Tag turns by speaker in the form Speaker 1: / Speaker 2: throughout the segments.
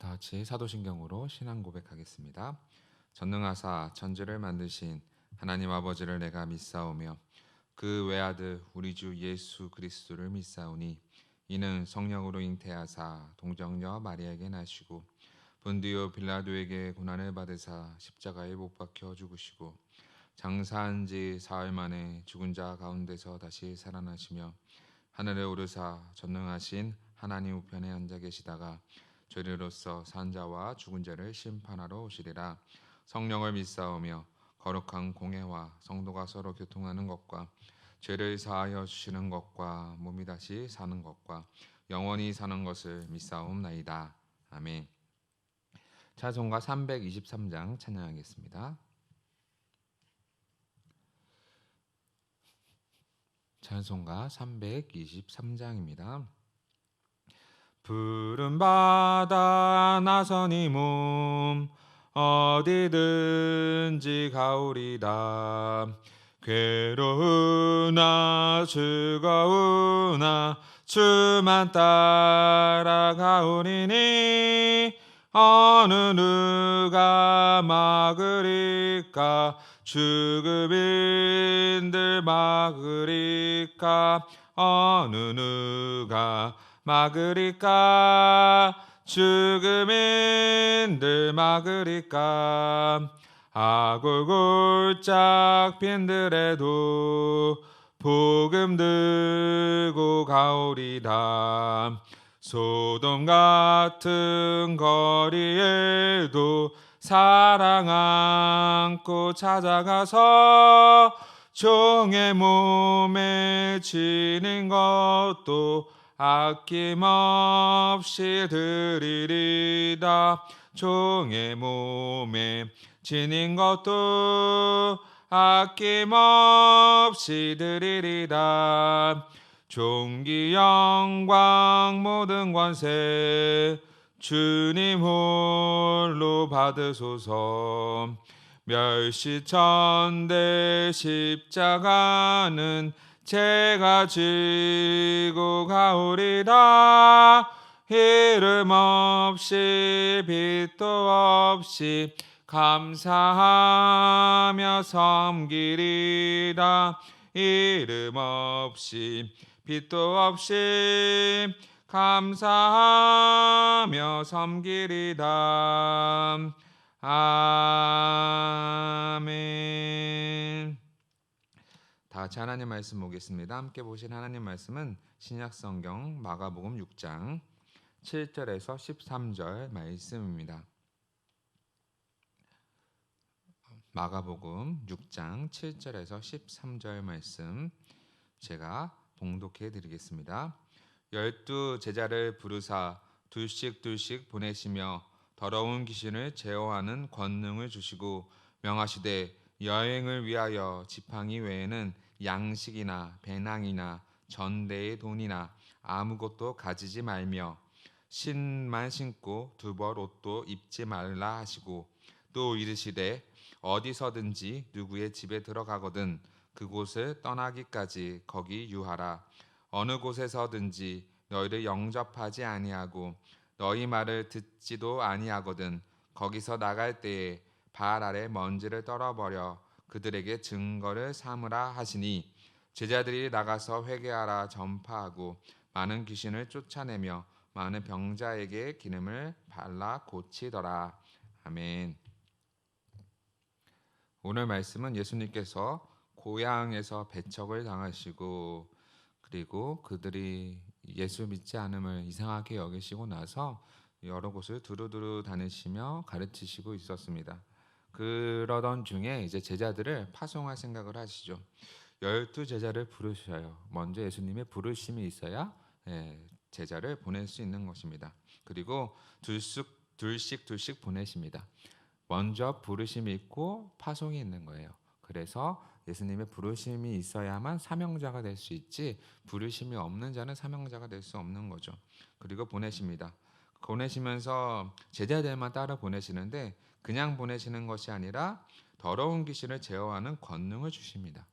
Speaker 1: 다 같이 사도신경으로 신앙 고백하겠습니다. 전능하사 천지를 만드신 하나님 아버지를 내가 믿사오며 그 외아들 우리 주 예수 그리스도를 믿사오니 이는 성령으로 잉태하사 동정녀 마리아에게 나시고 본디오 빌라도에게 고난을 받으사 십자가에 못 박혀 죽으시고 장사한 지 사흘 만에 죽은 자 가운데서 다시 살아나시며 하늘에 오르사 전능하신 하나님 우편에 앉아 계시다가 죄리로서 산 자와 죽은 자를 심판하러 오시리라. 성령을 믿사오며 거룩한 공회와 성도가 서로 교통하는 것과 죄를 사하여 주시는 것과 몸이 다시 사는 것과 영원히 사는 것을 믿사옵나이다. 아멘. 찬송가 323장 찬양하겠습니다. 찬송가 323장입니다. 푸른 바다 나선이 몸 어디든지 가오리다. 괴로우나 즐거우나 주만 따라가오리니 어느 누가 막으리까. 죽음인들 막으리까. 어느 누가 막으리까. 죽음인들 막으리까. 아골골짝 빈들에도 복음 들고 가오리다. 소돔 같은 거리에도 사랑 안고 찾아가서 종의 몸에 지닌 것도 아낌없이 드리리다. 종의 몸에 지닌 것도 아낌없이 드리리다. 존귀 영광 모든 권세 주님 홀로 받으소서. 멸시천대 십자가는 제가 지고 가오리다. 이름 없이 빛도 없이 감사하며 섬기리다. 이름 없이 빛도 없이 감사하며 섬기리다. 아멘. 다 같이 하나님 말씀 보겠습니다. 함께 보신 하나님 말씀은 신약성경 마가복음 6장 7절에서 13절 말씀입니다. 마가복음 6장 7절에서 13절 말씀 제가 봉독해 드리겠습니다. 12 제자를 부르사 둘씩 보내시며 더러운 귀신을 제어하는 권능을 주시고 명하시되 여행을 위하여 지팡이 외에는 양식이나 배낭이나 전대의 돈이나 아무것도 가지지 말며 신만 신고 두벌 옷도 입지 말라 하시고 또 이르시되 어디서든지 누구의 집에 들어가거든 그곳을 떠나기까지 거기 유하라. 어느 곳에서든지 너희를 영접하지 아니하고 너희 말을 듣지도 아니하거든 거기서 나갈 때에 발 아래 먼지를 떨어버려 그들에게 증거를 삼으라 하시니 제자들이 나가서 회개하라 전파하고 많은 귀신을 쫓아내며 많은 병자에게 기름을 발라 고치더라. 아멘. 오늘 말씀은 예수님께서 고향에서 배척을 당하시고 그리고 그들이 예수 믿지 않음을 이상하게 여기시고 나서 여러 곳을 두루두루 다니시며 가르치시고 있었습니다. 그러던 중에 이제 제자들을 파송할 생각을 하시죠. 12 제자를 부르셔요. 먼저 예수님의 부르심이 있어야 제자를 보낼 수 있는 것입니다. 그리고 둘씩 보내십니다. 먼저 부르심이 있고 파송이 있는 거예요. 그래서 예수님의 부르심이 있어야만 사명자가 될 수 있지 부르심이 없는 자는 사명자가 될 수 없는 거죠. 그리고 보내십니다. 보내시면서 제자들만 따라 보내시는데 그냥 보내시는 것이 아니라 더러운 귀신을 제어하는 권능을 주십니다.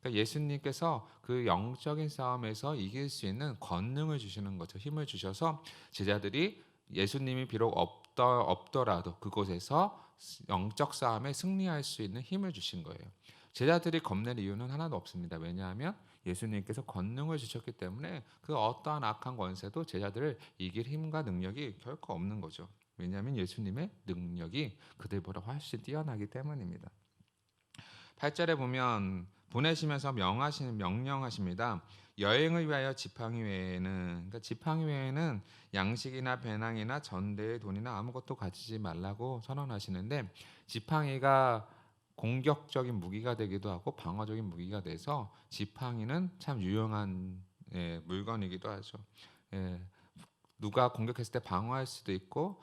Speaker 1: 그러니까 예수님께서 그 영적인 싸움에서 이길 수 있는 권능을 주시는 거죠. 힘을 주셔서 제자들이 예수님이 비록 없더라도 그곳에서 영적 싸움에 승리할 수 있는 힘을 주신 거예요. 제자들이 겁낼 이유는 하나도 없습니다. 왜냐하면 예수님께서 권능을 주셨기 때문에 그 어떠한 악한 권세도 제자들을 이길 힘과 능력이 결코 없는 거죠. 왜냐하면 예수님의 능력이 그들보다 훨씬 뛰어나기 때문입니다. 8절에 보면 보내시면서 명령하십니다. 여행을 위하여 지팡이 외에는, 그러니까 지팡이 외에는 양식이나 배낭이나 전대의 돈이나 아무것도 가지지 말라고 선언하시는데, 지팡이가 공격적인 무기가 되기도 하고 방어적인 무기가 돼서 지팡이는 참 유용한 물건이기도 하죠. 예, 누가 공격했을 때 방어할 수도 있고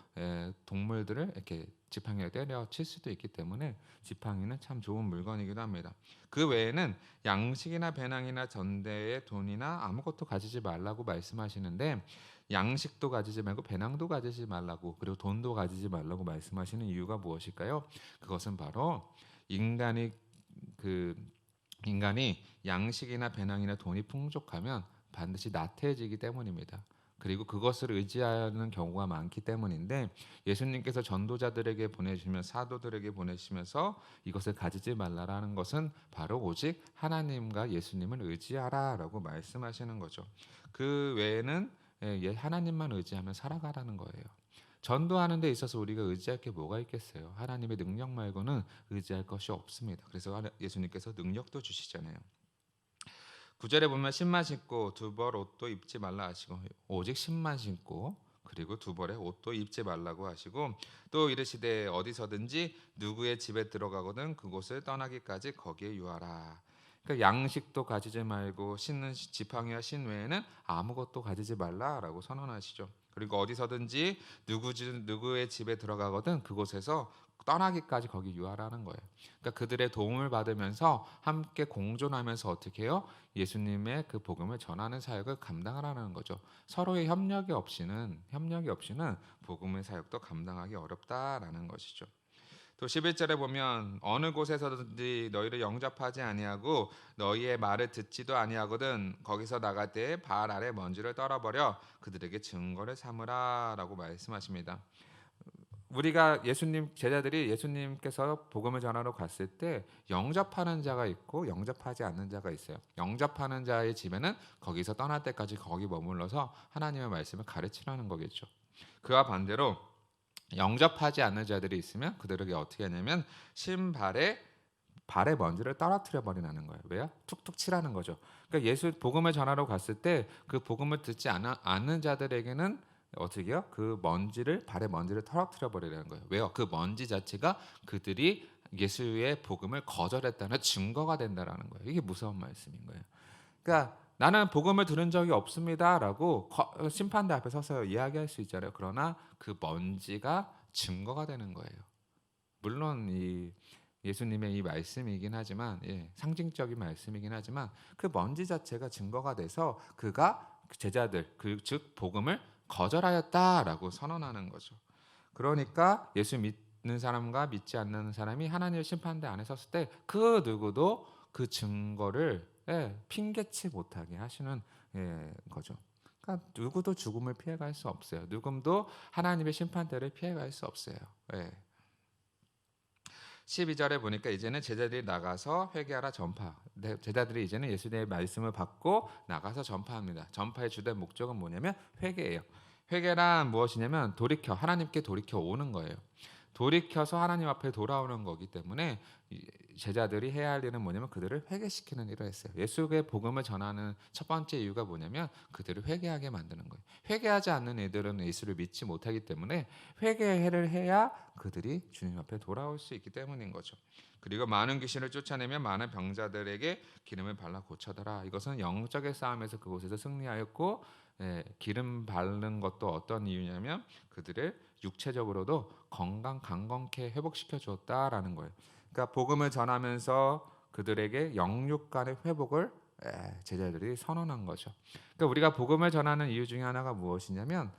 Speaker 1: 동물들을 이렇게 지팡이에 때려 칠 수도 있기 때문에 지팡이는 참 좋은 물건이기도 합니다. 그 외에는 양식이나 배낭이나 전대에 돈이나 아무것도 가지지 말라고 말씀하시는데, 양식도 가지지 말고 배낭도 가지지 말라고, 그리고 돈도 가지지 말라고 말씀하시는 이유가 무엇일까요? 그것은 바로 인간이 그 인간이 양식이나 배낭이나 돈이 풍족하면 반드시 나태해지기 때문입니다. 그리고 그것을 의지하는 경우가 많기 때문인데, 예수님께서 전도자들에게 보내시면 사도들에게 보내시면서 이것을 가지지 말라라는 것은 바로 오직 하나님과 예수님을 의지하라라고 말씀하시는 거죠. 그 외에는 하나님만 의지하면 살아가라는 거예요. 전도하는 데 있어서 우리가 의지할 게 뭐가 있겠어요? 하나님의 능력 말고는 의지할 것이 없습니다. 그래서 예수님께서 능력도 주시잖아요. 9절에 보면 신만 신고 두 벌 옷도 입지 말라 하시고, 오직 신만 신고 그리고 두 벌의 옷도 입지 말라고 하시고, 또 이르시되 어디서든지 누구의 집에 들어가거든 그곳을 떠나기까지 거기에 유하라. 그러니까 양식도 가지지 말고 신는 지팡이와 신 외에는 아무것도 가지지 말라라고 선언하시죠. 그리고 어디서든지 누구의 집에 들어가거든 그곳에서 떠나기까지 거기 유하라는 거예요. 그러니까 그들의 도움을 받으면서 함께 공존하면서 어떻게 해요? 예수님의 그 복음을 전하는 사역을 감당하라는 거죠. 서로의 협력이 없이는 복음의 사역도 감당하기 어렵다라는 것이죠. 또 11절에 보면 어느 곳에서든지 너희를 영접하지 아니하고 너희의 말을 듣지도 아니하거든 거기서 나갈 때에 발 아래 먼지를 떨어버려 그들에게 증거를 삼으라라고 말씀하십니다. 우리가 제자들이 예수님께서 복음을 전하러 갔을 때 영접하는 자가 있고 영접하지 않는 자가 있어요. 영접하는 자의 집에는 거기서 떠날 때까지 거기 머물러서 하나님의 말씀을 가르치라는 거겠죠. 그와 반대로 영접하지 않는 자들이 있으면 그들에게 어떻게 하냐면 발에 먼지를 떨어뜨려 버리라는 거예요. 왜요? 툭툭 치라는 거죠. 그러니까 예수 복음을 전하러 갔을 때 그 복음을 듣지 않는 자들에게는 어떻게 해요? 발에 먼지를 떨어뜨려 버리라는 거예요. 왜요? 그 먼지 자체가 그들이 예수의 복음을 거절했다는 증거가 된다라는 거예요. 이게 무서운 말씀인 거예요. 그러니까 나는 복음을 들은 적이 없습니다라고 심판대 앞에 서서 이야기할 수 있잖아요. 그러나 그 먼지가 증거가 되는 거예요. 물론 이 예수님의 이 말씀이긴 하지만 상징적인 말씀이긴 하지만 그 먼지 자체가 증거가 돼서 그가 제자들 즉 복음을 거절하였다라고 선언하는 거죠. 그러니까 예수 믿는 사람과 믿지 않는 사람이 하나님의 심판대 안에 섰을 때 그 누구도 그 증거를 핑계치 못하게 하시는 거죠. 그러니까 누구도 죽음을 피해갈 수 없어요. 누구도 하나님의 심판대를 피해갈 수 없어요. 12절에 보니까 이제는 제자들이 나가서 회개하라 전파. 제자들이 이제는 예수님의 말씀을 받고 나가서 전파합니다. 전파의 주된 목적은 뭐냐면 회개예요. 회개란 무엇이냐면 하나님께 돌이켜 오는 거예요. 돌이켜서 하나님 앞에 돌아오는 거기 때문에 제자들이 해야 할 일은 뭐냐면 그들을 회개시키는 일을 했어요. 예수의 복음을 전하는 첫 번째 이유가 뭐냐면 그들을 회개하게 만드는 거예요. 회개하지 않는 애들은 예수를 믿지 못하기 때문에 회개를 해야 그들이 주님 앞에 돌아올 수 있기 때문인 거죠. 그리고 많은 귀신을 쫓아내면 많은 병자들에게 기름을 발라 고쳐더라. 이것은 영적의 싸움에서 그곳에서 승리하였고, 기름 바르는 것도 어떤 이유냐면 그들을 육체적으로도 강건케 회복시켜 주었다라는 거예요. 그러니까 복음을 전하면서 그들에게 영육 간의 회복을 제자들이 선언한 거죠. 그러니까 우리가 복음을 전하는 이유 중에 하나가 무엇이냐면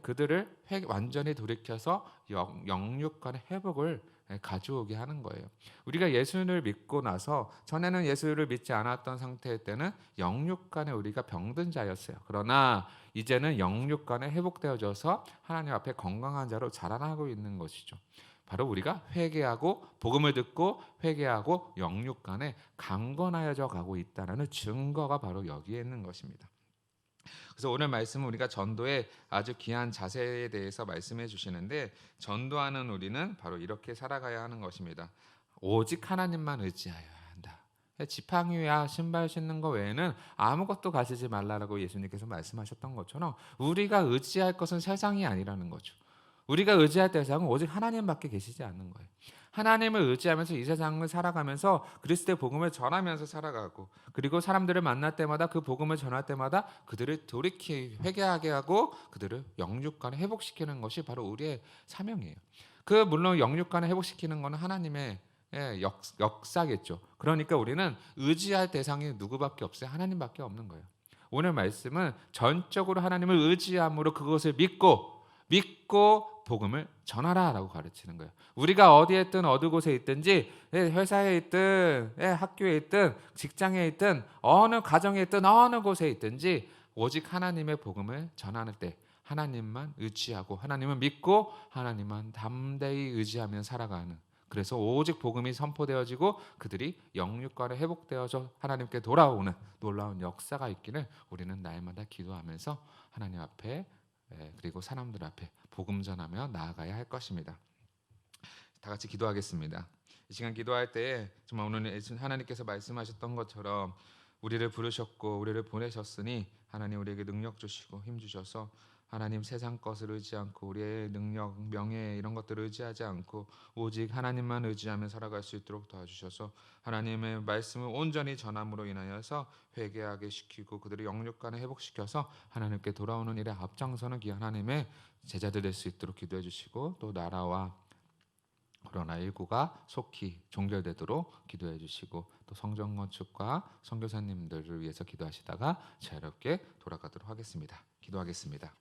Speaker 1: 그들을 완전히 돌이켜서 영육 간의 회복을 가져오게 하는 거예요. 우리가 예수를 믿고 나서 전에는 예수를 믿지 않았던 상태 때는 영육 간에 우리가 병든 자였어요. 그러나 이제는 영육 간에 회복되어져서 하나님 앞에 건강한 자로 자라나고 있는 것이죠. 바로 우리가 회개하고 복음을 듣고 회개하고 영육 간에 강건하여져 가고 있다는 증거가 바로 여기에 있는 것입니다. 그래서 오늘 말씀은 우리가 전도의 아주 귀한 자세에 대해서 말씀해 주시는데, 전도하는 우리는 바로 이렇게 살아가야 하는 것입니다. 오직 하나님만 의지하여야 한다. 지팡이와 신발 신는 거 외에는 아무것도 가지지 말라라고 예수님께서 말씀하셨던 것처럼 우리가 의지할 것은 세상이 아니라는 거죠. 우리가 의지할 대상은 오직 하나님밖에 계시지 않는 거예요. 하나님을 의지하면서 이 세상을 살아가면서 그리스도의 복음을 전하면서 살아가고, 그리고 사람들을 만날 때마다 그 복음을 전할 때마다 그들을 돌이키 회개하게 하고 그들을 영육간에 회복시키는 것이 바로 우리의 사명이에요. 물론 영육간에 회복시키는 것은 하나님의 역사겠죠. 그러니까 우리는 의지할 대상이 누구밖에 없어요. 하나님밖에 없는 거예요. 오늘 말씀은 전적으로 하나님을 의지함으로 그것을 믿고 복음을 전하라라고 가르치는 거예요. 우리가 어디에 있든 어느 곳에 있든지, 회사에 있든 학교에 있든 직장에 있든 어느 가정에 있든 어느 곳에 있든지 오직 하나님의 복음을 전하는 때 하나님만 의지하고 하나님을 믿고 하나님만 담대히 의지하며 살아가는, 그래서 오직 복음이 선포되어지고 그들이 영육간에 회복되어져 하나님께 돌아오는 놀라운 역사가 있기를 우리는 날마다 기도하면서 하나님 앞에 그리고 사람들 앞에 복음 전하며 나아가야 할 것입니다. 다 같이 기도하겠습니다. 이 시간 기도할 때 정말 오늘 하나님께서 말씀하셨던 것처럼 우리를 부르셨고 우리를 보내셨으니 하나님 우리에게 능력 주시고 힘 주셔서 하나님 세상 것을 의지 않고 우리의 능력, 명예 이런 것들을 의지하지 않고 오직 하나님만 의지하며 살아갈 수 있도록 도와주셔서 하나님의 말씀을 온전히 전함으로 인하여서 회개하게 시키고 그들의 영육간에 회복시켜서 하나님께 돌아오는 일에 앞장서는 귀한 하나님의 제자들 될 수 있도록 기도해 주시고, 또 나라와 코로나19가 속히 종결되도록 기도해 주시고, 또 성전 건축과 선교사님들을 위해서 기도하시다가 자유롭게 돌아가도록 하겠습니다. 기도하겠습니다.